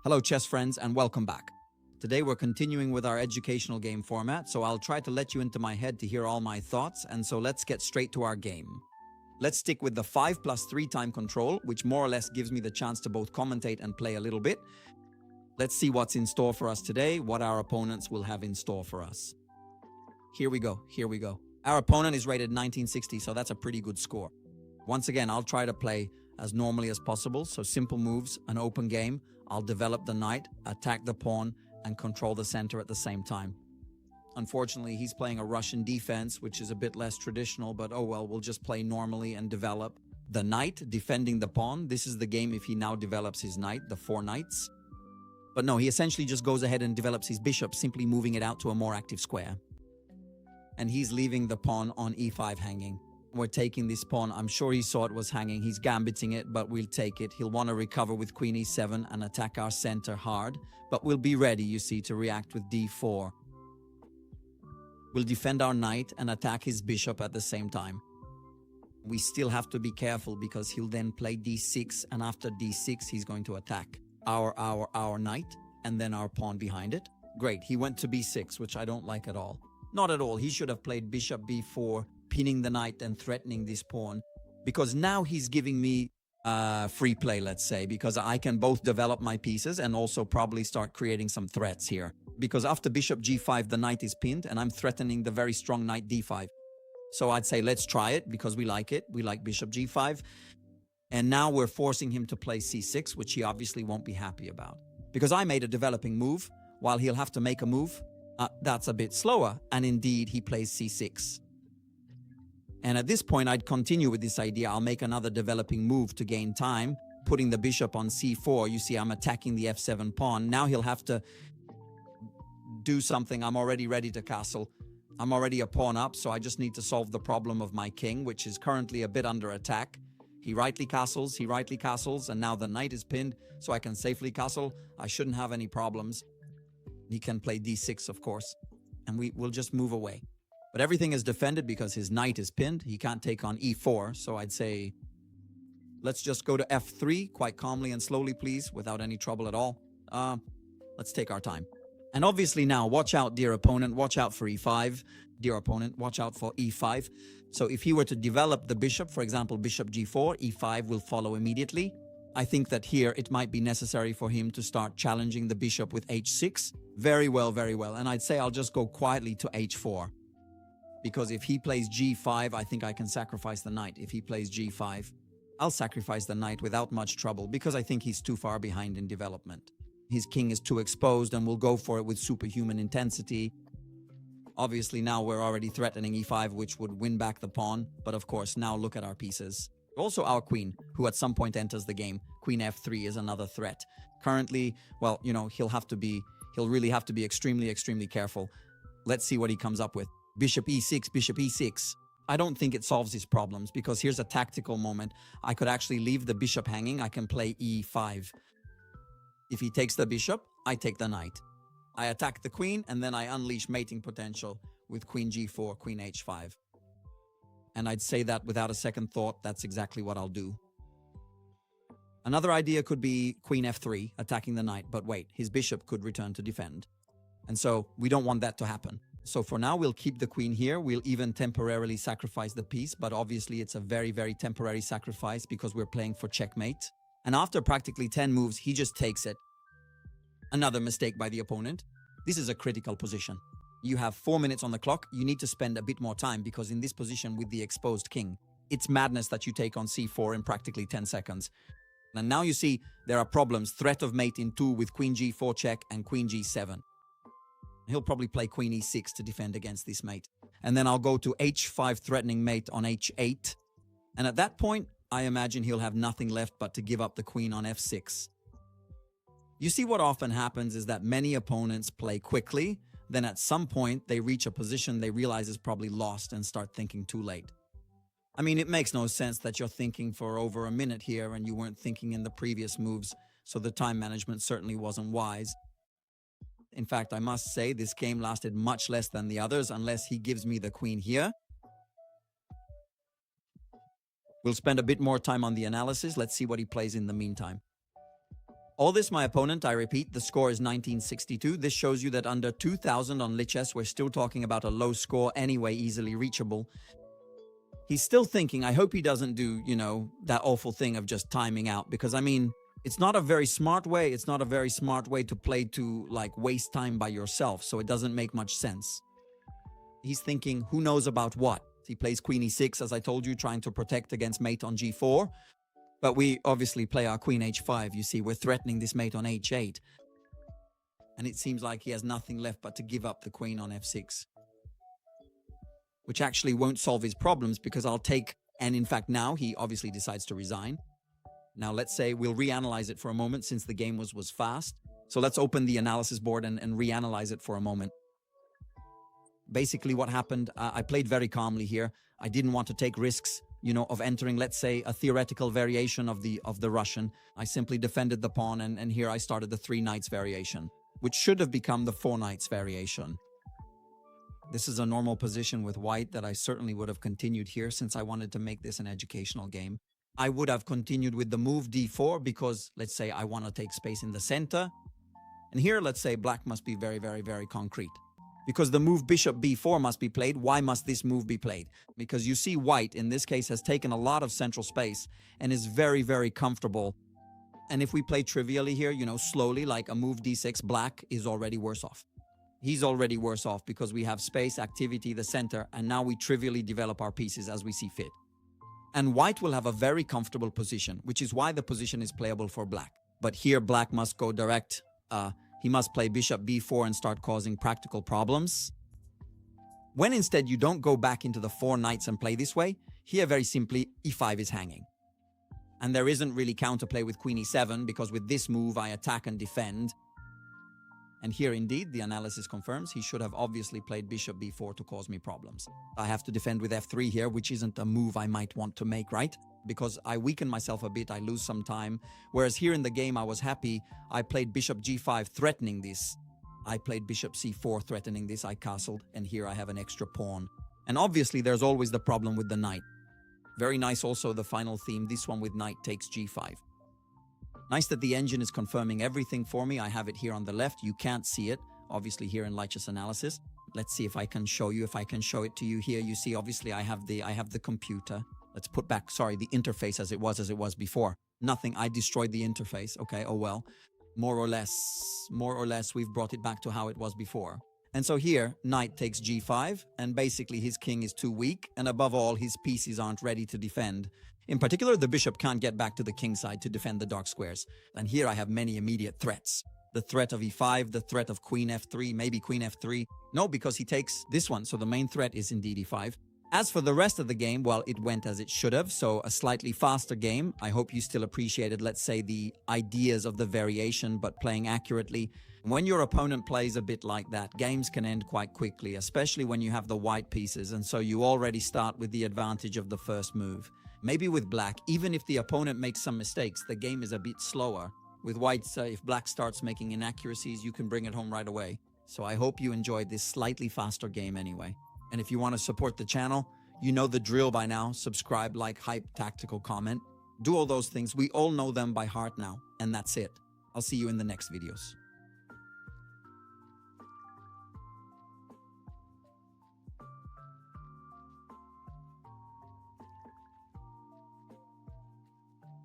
Hello chess friends and welcome back. Today we're continuing with our educational game format, so I'll try to let you into my head to hear all my thoughts, and so let's get straight to our game. Let's stick with the 5+3 time control, which more or less gives me the chance to both commentate and play a little bit. Let's see what's in store for us today, what our opponents will have in store for us. Here we go. Our opponent is rated 1960, so that's a pretty good score. Once again, I'll try to play as normally as possible, so simple moves, an open game. I'll develop the knight, attack the pawn, and control the center at the same time. Unfortunately, he's playing a Russian defense, which is a bit less traditional, but oh well, we'll just play normally and develop. The knight defending the pawn. This is the game if he now develops his knight, the 4 knights. But no, he essentially just goes ahead and develops his bishop, simply moving it out to a more active square. And he's leaving the pawn on e5 hanging. We're taking this pawn. I'm sure he saw it was hanging. He's gambiting it, but we'll take it. He'll want to recover with queen e7 and attack our center hard. But we'll be ready, you see, to react with d4. We'll defend our knight and attack his bishop at the same time. We still have to be careful because he'll then play d6, and after d6 he's going to attack our knight and then our pawn behind it. Great, he went to b6, which I don't like at all. Not at all. He should have played bishop b4, pinning the knight and threatening this pawn, because now he's giving me free play, let's say, because I can both develop my pieces and also probably start creating some threats here. Because after bishop g5, the knight is pinned and I'm threatening the very strong knight d5. So I'd say let's try it because we like it. We like bishop g5. And now we're forcing him to play c6, which he obviously won't be happy about. Because I made a developing move while he'll have to make a move. That's a bit slower. And indeed, he plays c6. And at this point, I'd continue with this idea. I'll make another developing move to gain time, putting the bishop on c4. You see, I'm attacking the f7 pawn. Now he'll have to do something. I'm already ready to castle. I'm already a pawn up, so I just need to solve the problem of my king, which is currently a bit under attack. He rightly castles, and now the knight is pinned, so I can safely castle. I shouldn't have any problems. He can play d6, of course, and we'll just move away. But everything is defended because his knight is pinned. He can't take on e4, so I'd say let's just go to f3 quite calmly and slowly, please, without any trouble at all. Let's take our time. And obviously now, watch out, dear opponent, watch out for e5. Dear opponent, watch out for e5. So if he were to develop the bishop, for example, bishop g4, e5 will follow immediately. I think that here it might be necessary for him to start challenging the bishop with h6. Very well, very well. And I'd say I'll just go quietly to h4. Because if he plays g5, I think I can sacrifice the knight. If he plays g5, I'll sacrifice the knight without much trouble because I think he's too far behind in development. His king is too exposed and we'll go for it with superhuman intensity. Obviously now we're already threatening e5, which would win back the pawn. But of course, now look at our pieces. Also our queen, who at some point enters the game. Queen f3 is another threat. Currently, well, you know, he'll really have to be extremely, extremely careful. Let's see what he comes up with. Bishop e6, bishop e6. I don't think it solves his problems because here's a tactical moment. I could actually leave the bishop hanging. I can play e5. If he takes the bishop, I take the knight. I attack the queen and then I unleash mating potential with queen g4, queen h5. And I'd say that without a second thought, that's exactly what I'll do. Another idea could be queen f3, attacking the knight, but wait, his bishop could return to defend. And so we don't want that to happen. So for now, we'll keep the queen here. We'll even temporarily sacrifice the piece, but obviously it's a very, very temporary sacrifice because we're playing for checkmate. And after practically 10 moves, he just takes it. Another mistake by the opponent. This is a critical position. You have 4 minutes on the clock. You need to spend a bit more time because in this position with the exposed king, it's madness that you take on c4 in practically 10 seconds. And now you see there are problems. Threat of mate in 2 with queen g4 check and queen g7. He'll probably play queen e6 to defend against this mate. And then I'll go to h5 threatening mate on h8. And at that point, I imagine he'll have nothing left but to give up the queen on f6. You see what often happens is that many opponents play quickly, then at some point they reach a position they realize is probably lost and start thinking too late. I mean, it makes no sense that you're thinking for over a minute here and you weren't thinking in the previous moves, so the time management certainly wasn't wise. In fact, I must say this game lasted much less than the others unless he gives me the queen here. We'll spend a bit more time on the analysis. Let's see what he plays in the meantime. All this, my opponent, I repeat, the score is 1962. This shows you that under 2000 on Lichess, we're still talking about a low score anyway, easily reachable. He's still thinking, I hope he doesn't do, that awful thing of just timing out, because I mean, it's not a very smart way. It's not a very smart way to play to waste time by yourself. So it doesn't make much sense. He's thinking, who knows about what? He plays queen e6, as I told you, trying to protect against mate on g4. But we obviously play our queen h5. You see, we're threatening this mate on h8. And it seems like he has nothing left but to give up the queen on f6. Which actually won't solve his problems, because I'll take... And in fact, now he obviously decides to resign. Now, let's say we'll reanalyze it for a moment, since the game was fast. So let's open the analysis board and reanalyze it for a moment. Basically, what happened, I played very calmly here. I didn't want to take risks, of entering, let's say, a theoretical variation of the Russian. I simply defended the pawn, and here I started the 3 knights variation, which should have become the 4 knights variation. This is a normal position with white that I certainly would have continued here, since I wanted to make this an educational game. I would have continued with the move d4 because, let's say, I want to take space in the center. And here, let's say, black must be very, very, very concrete. Because the move bishop b4 must be played, why must this move be played? Because you see white, in this case, has taken a lot of central space and is very, very comfortable. And if we play trivially here, slowly, like a move d6, black is already worse off. He's already worse off because we have space, activity, the center, and now we trivially develop our pieces as we see fit. And white will have a very comfortable position, which is why the position is playable for black. But here, black must go direct. He must play bishop b4 and start causing practical problems. When instead you don't go back into the 4 knights and play this way, here very simply e5 is hanging. And there isn't really counterplay with queen e7, because with this move I attack and defend. And here indeed the analysis confirms he should have obviously played bishop b4 to cause me problems. I have to defend with f3 here, which isn't a move I might want to make, right? Because I weaken myself a bit, I lose some time. Whereas here in the game I was happy. I played bishop g5 threatening this. I played bishop c4 threatening this, I castled, and here I have an extra pawn. And obviously there's always the problem with the knight. Very nice also the final theme, this one with knight takes g5. Nice that the engine is confirming everything for me. I have it here on the left. You can't see it, obviously, here in Lichess analysis. Let's see if I can show you. If I can show it to you here, you see, obviously, I have the computer. Let's put back, the interface as it was before. Nothing, I destroyed the interface. Okay, oh well. More or less, we've brought it back to how it was before. And so here, knight takes g5, and basically his king is too weak, and above all, his pieces aren't ready to defend. In particular, the bishop can't get back to the king side to defend the dark squares. And here I have many immediate threats. The threat of e5, the threat of queen f3, maybe queen f3. No, because he takes this one, so the main threat is indeed e5. As for the rest of the game, well, it went as it should have, so a slightly faster game. I hope you still appreciated, let's say, the ideas of the variation, but playing accurately. When your opponent plays a bit like that, games can end quite quickly, especially when you have the white pieces, and so you already start with the advantage of the first move. Maybe with black, even if the opponent makes some mistakes, the game is a bit slower. With whites, if black starts making inaccuracies, you can bring it home right away. So I hope you enjoyed this slightly faster game anyway. And if you want to support the channel, you know the drill by now. Subscribe, like, hype, tactical, comment. Do all those things. We all know them by heart now. And that's it. I'll see you in the next videos.